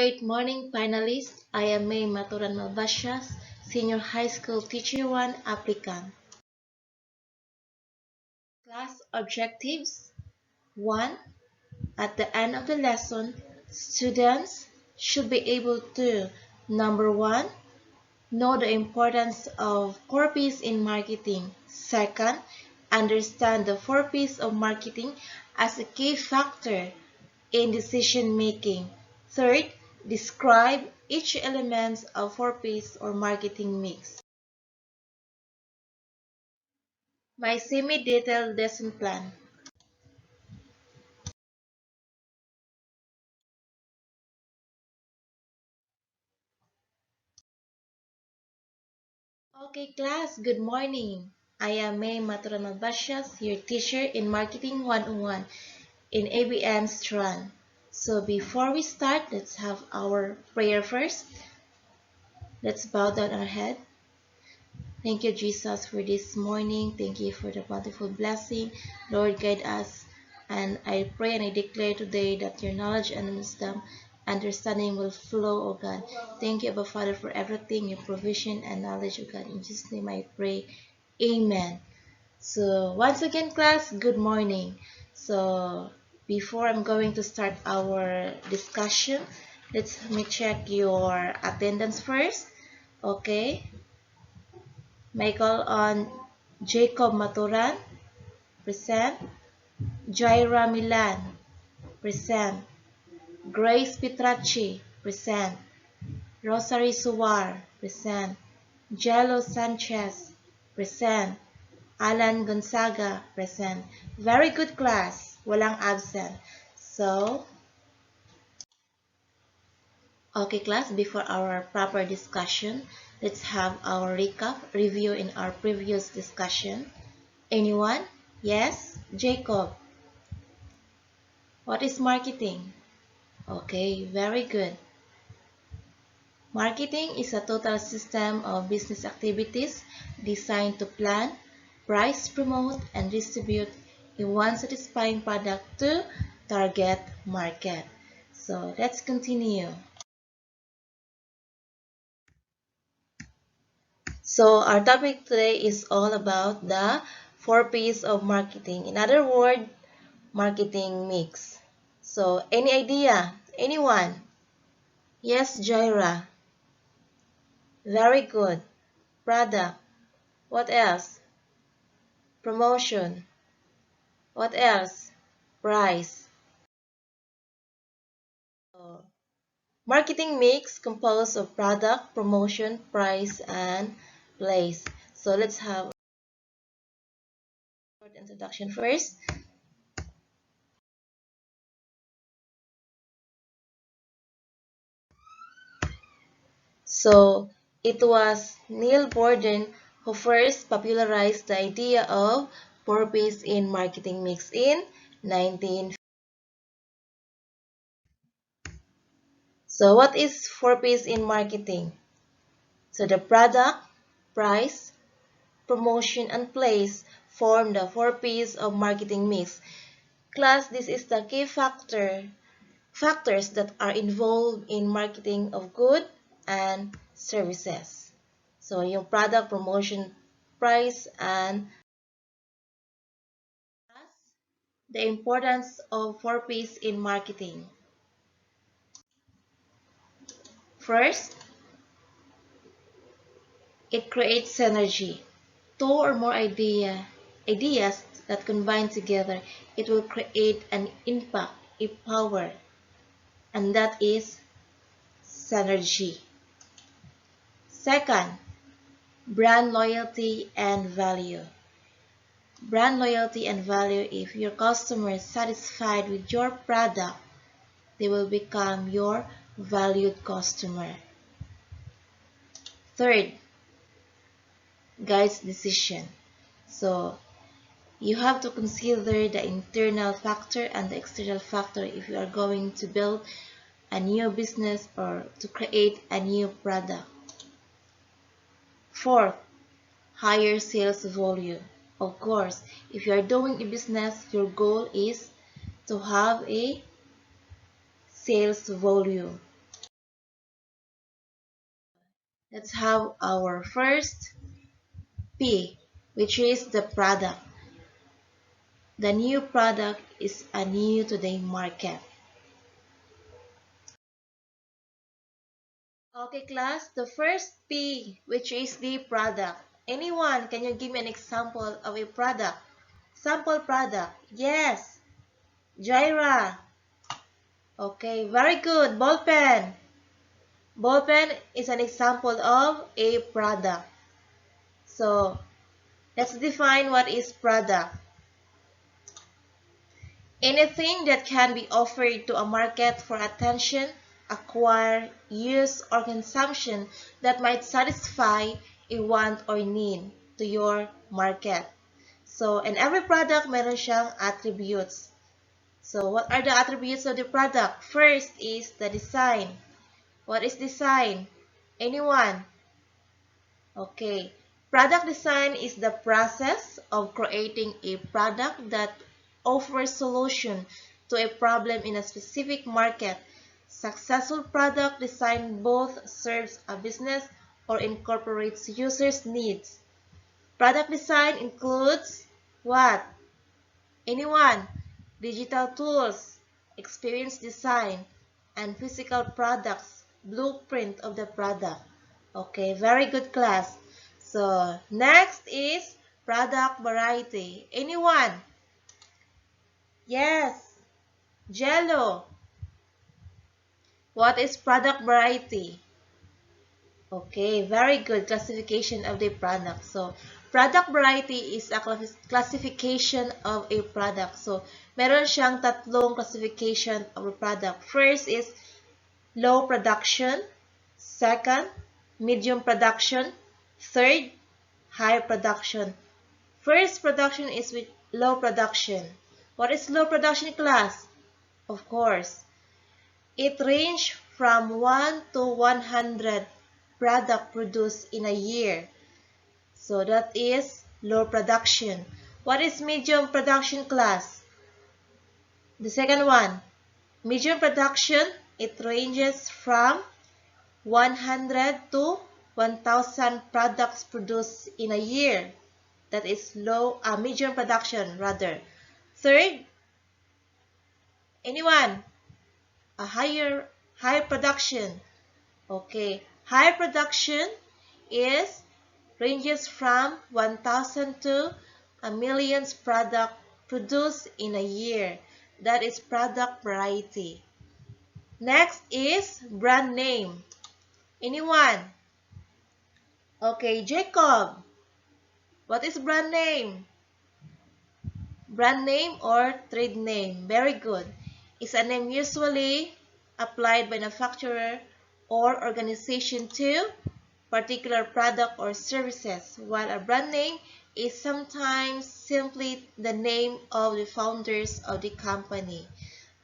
great morning, finalists. I am May Maturan Malbasias, Senior High School Teacher 1 applicant. Class objectives 1. At the end of the lesson, students should be able to number 1. Know the importance of 4 P's in marketing. Second, understand the 4 P's of marketing as a key factor in decision making. Third, describe each element of 4 P's or marketing mix. My semi-detailed lesson plan. Okay class, good morning. I am May Maturan Bashas, your teacher in Marketing 101 in ABM Strand. So before we start, let's have our prayer first. Let's bow down our head. Thank you, Jesus, for this morning. Thank you for the bountiful blessing. Lord, guide us. And I pray and I declare today that your knowledge and wisdom, understanding will flow, O God. Thank you, Abba Father, for everything, your provision and knowledge, O God. In Jesus' name I pray. Amen. So, once again, class, good morning. So, before I'm going to start our discussion, let me check your attendance first. Okay. May call on Jacob Maturan, present. Jaira Milan, present. Grace Pitrachi, present. Rosary Suwar, present. Jello Sanchez, present. Alan Gonzaga, present. Very good class, walang absent. So, okay class, before our proper discussion, let's have our review in our previous discussion. Anyone? Yes? Jacob. What is marketing? Okay, very good. Marketing is a total system of business activities designed to plan, price, promote, and distribute a one satisfying product to target market. So let's continue. So our topic today is all about the 4 P's of marketing. In other words, marketing mix. So any idea? Anyone? Yes, Jaira. Very good. Product. What else? Promotion. What else? Price. So, marketing mix composed of product, promotion, price, and place. So let's have a short introduction first. So it was Neil Borden who first popularized the idea of 4 P's in marketing mix in 1950. So what is 4 P's in marketing? So the product, price, promotion, and place form the 4 P's of marketing mix. Class, this is the key factors that are involved in marketing of goods and services. So yung product, promotion, price, and the importance of 4 P's in marketing. First, it creates synergy. Two or more ideas that combine together, it will create an impact, a power, and that is synergy. Second, brand loyalty and value. Brand loyalty and value, if your customer is satisfied with your product, they will become your valued customer. Third, guides decision. So, you have to consider the internal factor and the external factor if you are going to build a new business or to create a new product. Fourth, higher sales volume. Of course, if you are doing a business, your goal is to have a sales volume. Let's have our first P, which is the product. The new product is a new to the market. Okay, class, the first P, which is the product. Anyone, can you give me an example of a product? Sample product. Yes. Jaira. Okay, very good. Ball pen. Ball pen is an example of a product. So, let's define what is product. Anything that can be offered to a market for attention, acquire, use, or consumption that might satisfy a want or need to your market. So, and every product meron siyang attributes. So, what are the attributes of the product? First is the design. What is design? Anyone? Okay. Product design is the process of creating a product that offers solution to a problem in a specific market. Successful product design both serves a business or incorporates users' needs. Product design includes what? Anyone? Digital tools, experience design, and physical products, blueprint of the product. Okay, very good class. So, next is product variety. Anyone? Yes, Jello. What is product variety? Okay, very good classification of the product. So, product variety is a classification of a product. So, meron siyang tatlong classification of a product. First is low production. Second, medium production. Third, high production. First production is with low production. What is low production class? Of course, it ranges from 1 to 100 product produced in a year. So that is low production. What is medium production class? The second one, medium production, it ranges from 100 to 1,000 products produced in a year. That is medium production rather. Third, anyone? A high production. Okay, high production is ranges from 1,000 to a million product produced in a year. That is product variety. Next is brand name. Anyone? Okay, Jacob. What is brand name? Brand name or trade name. Very good. It's a name usually applied by manufacturer or organization to particular product or services, while a brand name is sometimes simply the name of the founders of the company.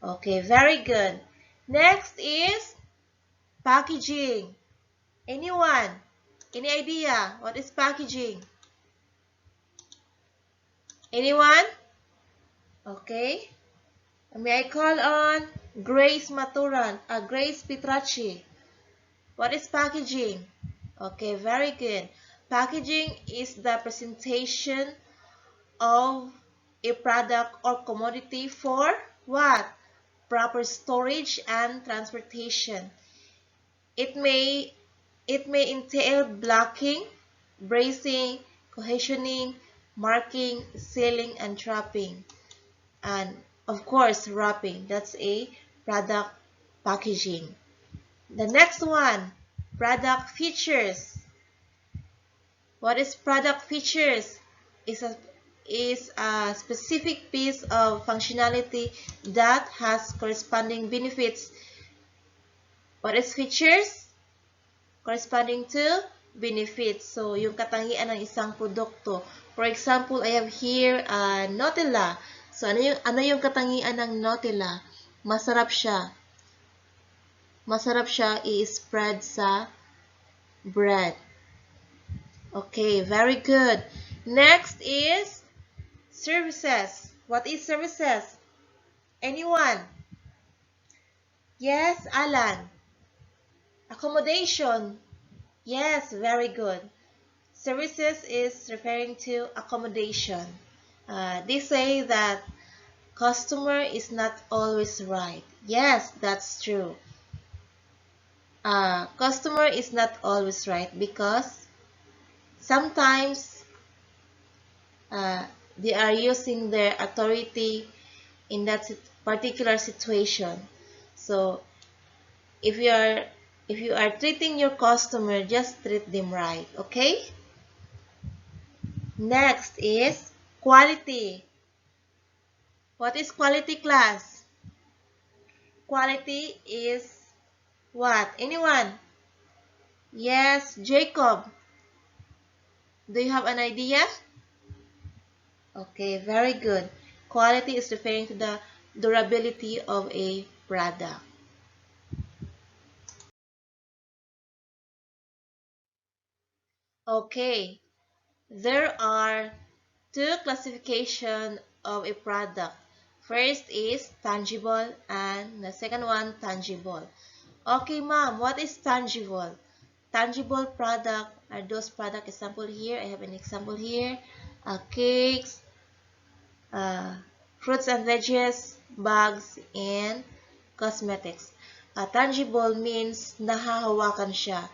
Okay, very good. Next is packaging. Anyone? Any idea what is packaging? Anyone? Okay. May I call on Grace Maturan, Grace Pitrachi. What is packaging? Okay, very good. Packaging is the presentation of a product or commodity for what? Proper storage and transportation. It may entail blocking, bracing, cohesioning, marking, sealing, and trapping. And of course, wrapping. That's a product packaging. The next one, product features. What is product features? Is a specific piece of functionality that has corresponding benefits. What is features? Corresponding to benefits. So, yung katangian ng isang produkto. For example, I have here Nutella. So, ano yung katangian ng Nutella? Masarap siya. Masarap siya i-spread sa bread. Okay, very good. Next is services. What is services? Anyone? Yes, Alan. Accommodation. Yes, very good. Services is referring to accommodation. They say that customer is not always right. Yes, that's true. Customer is not always right because sometimes uh, they are using their authority in that particular situation. So if you are treating your customer, just treat them right, okay? Next is quality. What is quality, class? Quality is what? Anyone? Yes, Jacob. Do you have an idea? Okay, very good. Quality is referring to the durability of a product. Okay, there are two classifications of a product. First is tangible and the second one tangible. Okay, ma'am, what is tangible? Tangible product are those product example here. I have an example here. Cakes, uh, fruits and veggies, bags, and cosmetics. Tangible means nahahawakan siya.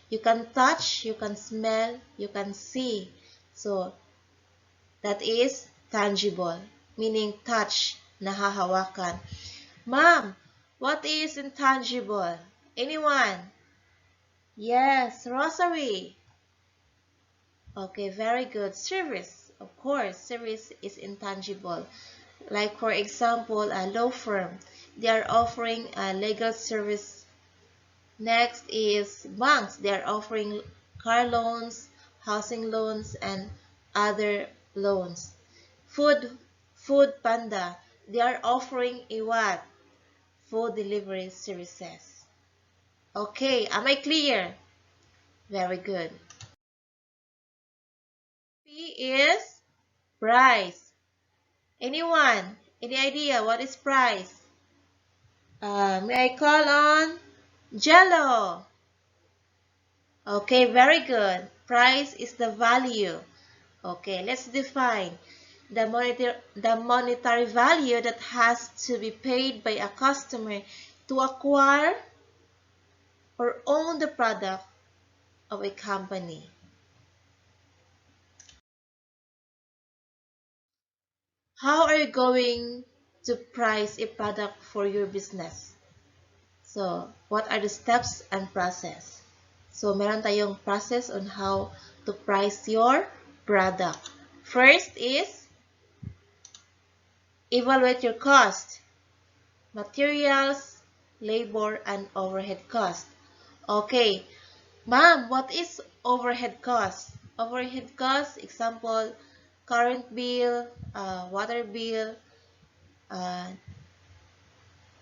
You can touch, you can smell, you can see. So, that is tangible, meaning touch, nahahawakan. Ma'am, what is intangible? Anyone? Yes, Rosary. Okay, very good. Service. Of course, service is intangible. Like for example, a law firm. They are offering a legal service. Next is banks. They are offering car loans, housing loans, and other loans. Food Panda. They are offering a what? Food delivery services. Okay, am I clear? Very good. P is price. Anyone? Any idea what is price? May I call on Jello? Okay, very good. Price is the value. Okay, let's define the monetary value that has to be paid by a customer to acquire or own the product of a company. How are you going to price a product for your business? So, what are the steps and process? So, meron tayong process on how to price your product. First is evaluate your cost, materials, labor, and overhead cost. Okay, ma'am, what is overhead cost? Overhead cost, example, current bill, water bill, uh,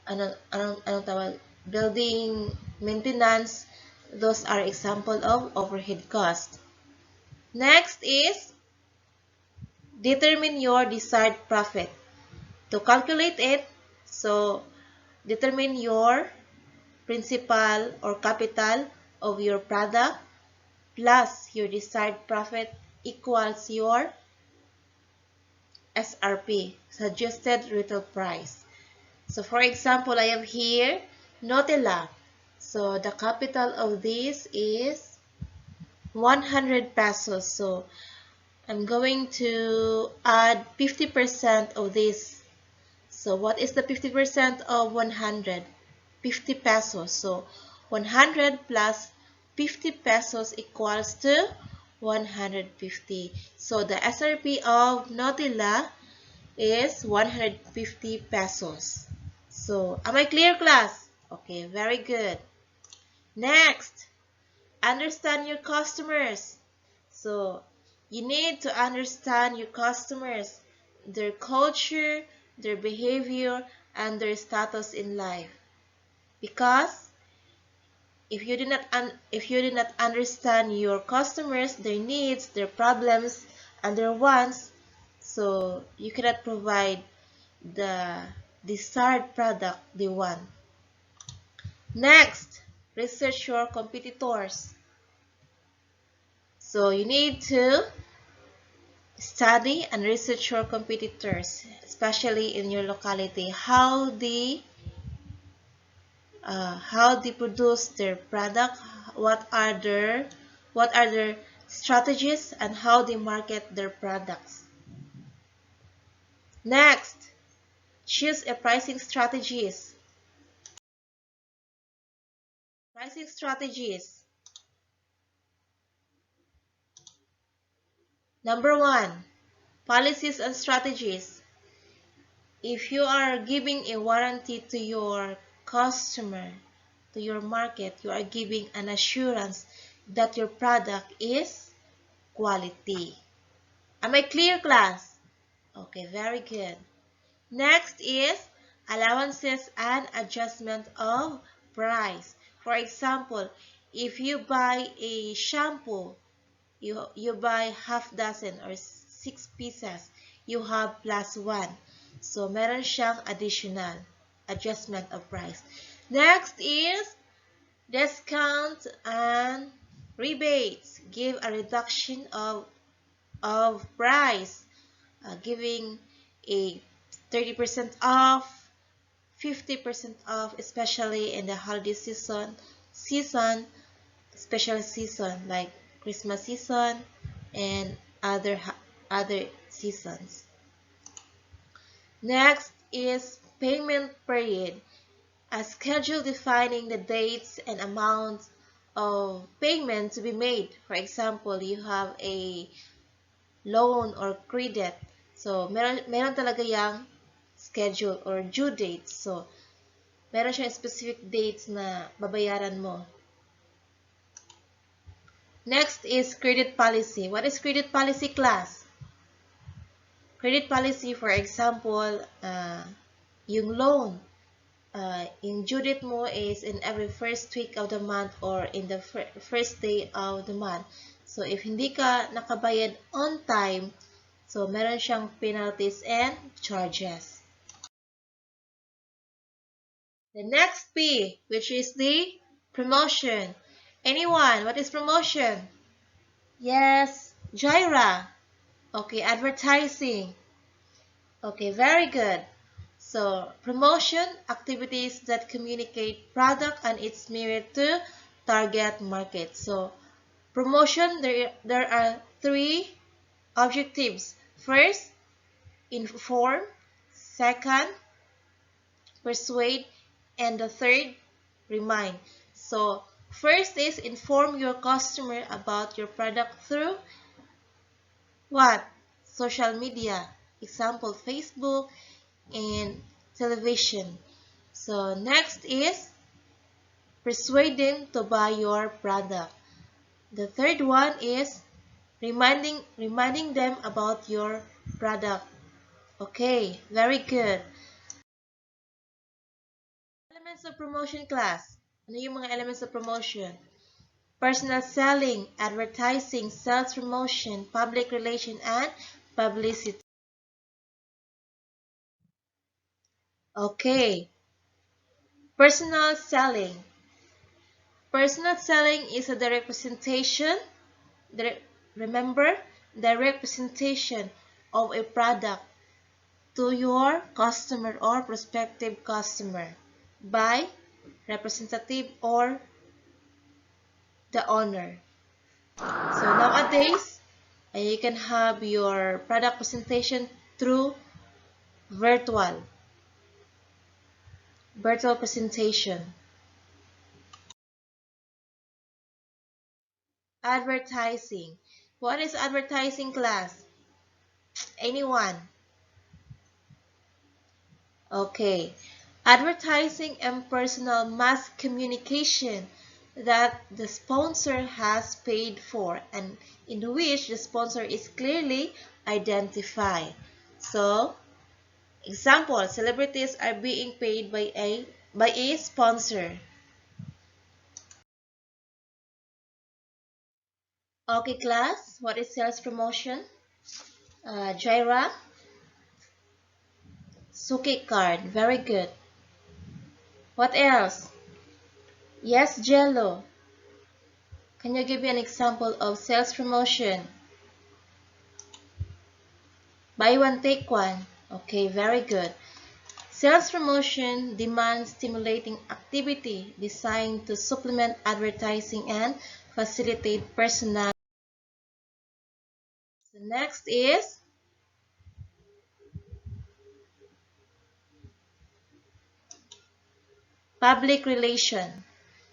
anong tawag? Building maintenance. Those are example of overhead cost. Next is determine your desired profit. To calculate it, so determine your principal or capital of your product plus your desired profit equals your SRP, suggested retail price. So for example, I have here Nutella. So the capital of this is 100 pesos. So I'm going to add 50% of this. So what is the 50% of 100? 50 pesos. So 100 plus 50 pesos equals to 150. So the SRP of Nutella is 150 pesos. So am I clear, class? Okay, very good. Next, understand your customers. So you need to understand your customers, their culture, their behavior, and their status in life. Because if you do not understand your customers, their needs, their problems, and their wants, so you cannot provide the desired product they want. Next, research your competitors. So you need to study and research your competitors, especially in your locality, how they produce their product, what are their strategies, and how they market their products. Next, choose a pricing strategies. Pricing strategies. Number one, policies and strategies. If you are giving a warranty to your customer, to your market, you are giving an assurance that your product is quality. Am I clear, class? Okay, very good. Next is allowances and adjustment of price. For example, if you buy a shampoo, you buy half dozen or 6 pieces, you have plus 1. So, meron siyang additional adjustment of price. Next is discount and rebates. Give a reduction of price, giving a 30% off, 50% off, especially in the holiday season, special season like Christmas season and other seasons. Next is payment period. A schedule defining the dates and amounts of payment to be made. For example, you have a loan or credit. So, meron talaga yang schedule or due dates. So, meron siyang specific dates na babayaran mo. Next is credit policy. What is credit policy, class? Credit policy, for example, yung loan, yung due date mo is in every first week of the month or in the first day of the month. So, if hindi ka nakabayad on time, so meron siyang penalties and charges. The next P, which is the promotion. Anyone, what is promotion? Yes, Jaira. Okay, advertising. Okay, very good. So, promotion, activities that communicate product and its merit to target market. So, promotion, there are 3 objectives. First, inform. Second, persuade. And the third, remind. So, first is inform your customer about your product through what? Social media. Example, Facebook and television. So, next is persuade them to buy your product. The third one is reminding them about your product. Okay, very good. Elements of promotion, class. Ano yung mga elements of promotion? Personal selling, advertising, sales promotion, public relation, and publicity. Okay. Personal selling. Personal selling is a direct presentation, remember, direct presentation of a product to your customer or prospective customer by representative or the owner. So nowadays, you can have your product presentation through virtual presentation. Advertising. What is advertising, class? Anyone? Okay. Advertising and personal mass communication that the sponsor has paid for and in which the sponsor is clearly identified. So, example, celebrities are being paid by a sponsor. Okay, class, what is sales promotion? Jaira? Suki card, very good. What else? Yes, Jello. Can you give me an example of sales promotion? Buy one, take one. Okay, very good. Sales promotion demands stimulating activity designed to supplement advertising and facilitate personal. The next is public relation.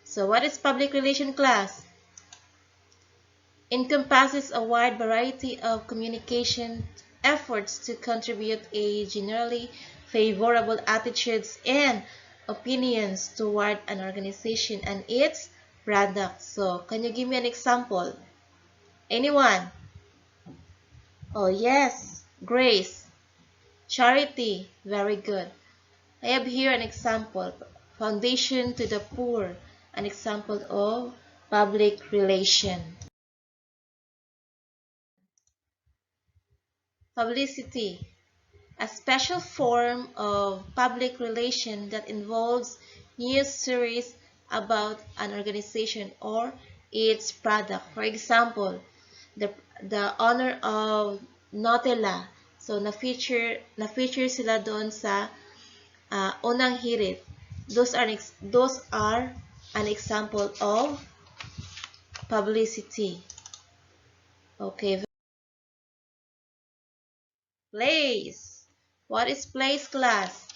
So what is public relation, class? Encompasses a wide variety of communication efforts to contribute a generally favorable attitudes and opinions toward an organization and its product. So, can you give me an example? Anyone? Oh, yes. Grace. Charity. Very good. I have here an example. Foundation to the poor. An example of public relation. Publicity. A special form of public relation that involves news stories about an organization or its product. For example, the owner of Nutella. So, na-feature sila doon sa unang hirit. Those are an example of publicity. Okay. Place. What is place, class?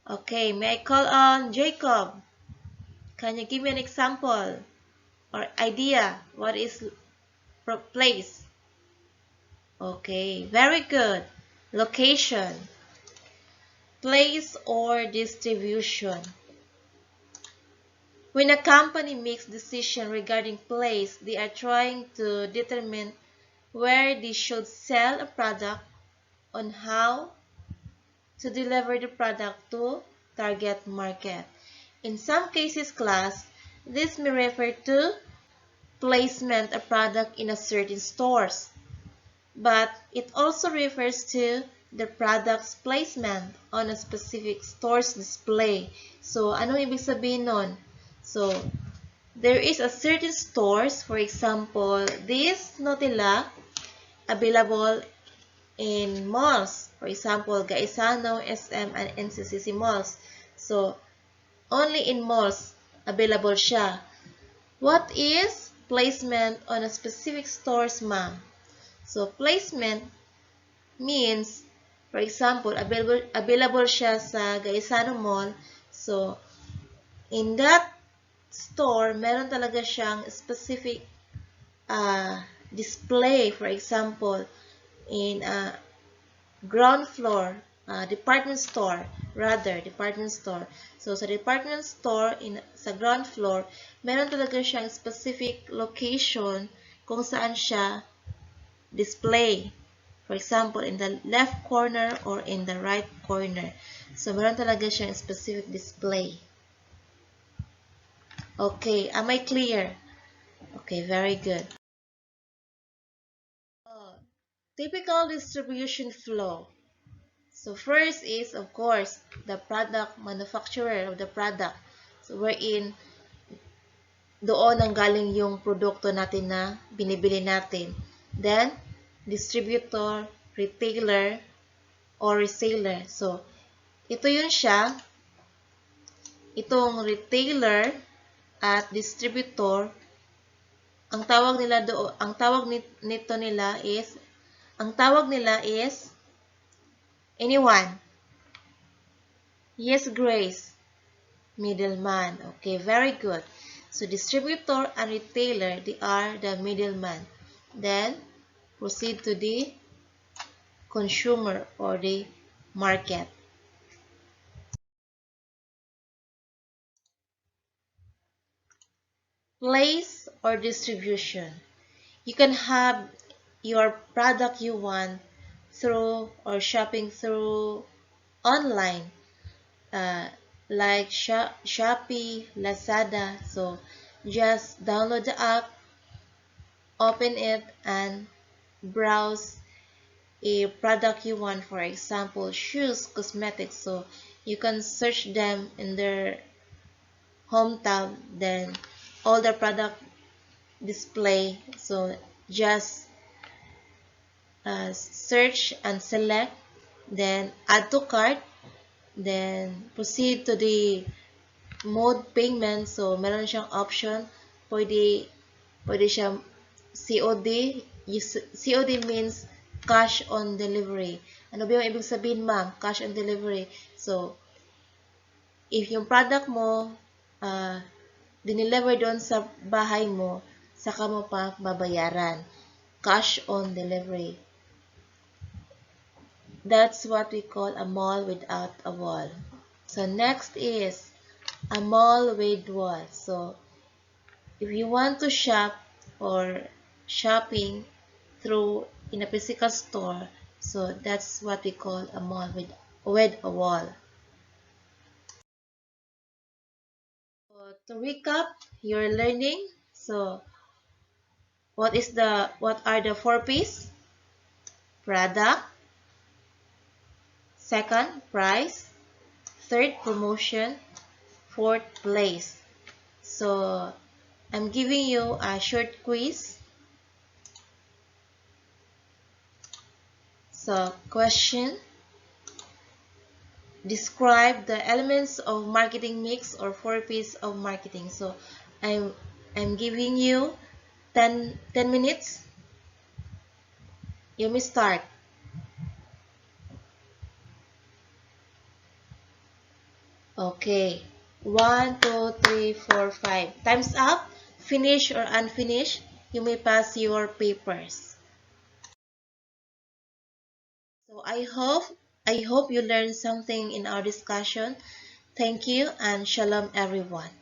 Okay, may I call on Jacob? Can you give me an example or idea? What is place? Okay, very good. Location. Place or distribution. When a company makes decision regarding place, they are trying to determine where they should sell a product, on how to deliver the product to target market. In some cases, class, this may refer to placement of product in a certain stores, but it also refers to the product's placement on a specific store's display. So, anong ibig sabihin nun? So, there is a certain stores, for example, this Nutella available in malls. For example, Gaisano, SM, and NCCC malls. So, only in malls available siya. What is placement on a specific stores, ma'am? So, placement means, for example, available siya sa Gaisano Mall. So, in that store, meron talaga siyang specific display. For example, in ground floor, department store. So, sa department store, sa ground floor, meron talaga siyang specific location kung saan siya display. For example, in the left corner or in the right corner. So, meron talaga siyang specific display. Okay, am I clear? Okay, very good. Typical distribution flow. So, first is, of course, the product manufacturer of the product. So, wherein doon ang galing yung produkto natin na binibili natin. Then, distributor, retailer, or reseller. So, ito yun siya. Itong retailer at distributor, ang tawag nila is anyone. Yes, Grace. Middleman. Okay, very good. So, distributor and retailer, they are the middleman. Then, proceed to the consumer or the market. Place or distribution. You can have your product you want through or shopping through online, like Shopee, Lazada. So, just download the app, open it, and browse a product you want. For example, shoes, cosmetics. So, you can search them in their home tab, then all the product display. So just search and select, then add to cart, then proceed to the mode payment. So meron siyang option, pwede siyang COD. COD means cash on delivery. Ano ba yung ibig sabihin, ma'am? Cash on delivery. So if yung product mo dineliver doon sa bahay mo, saka mo pa babayaran. Cash on delivery. That's what we call a mall without a wall. So next is a mall with wall. So if you want to shop or shopping through in a physical store, so that's what we call a mall with a wall. So to recap your learning, so what are the 4 P's? Product, second, price, third, promotion, fourth, place. So I'm giving you a short quiz. So question, describe the elements of marketing mix or 4 P's of marketing. So I'm I'm giving you 10 minutes. You may start. Okay. 1, 2, 3, 4, 5. Time's up. Finish or unfinished, you may pass your papers. So I hope you learned something in our discussion. Thank you and shalom everyone.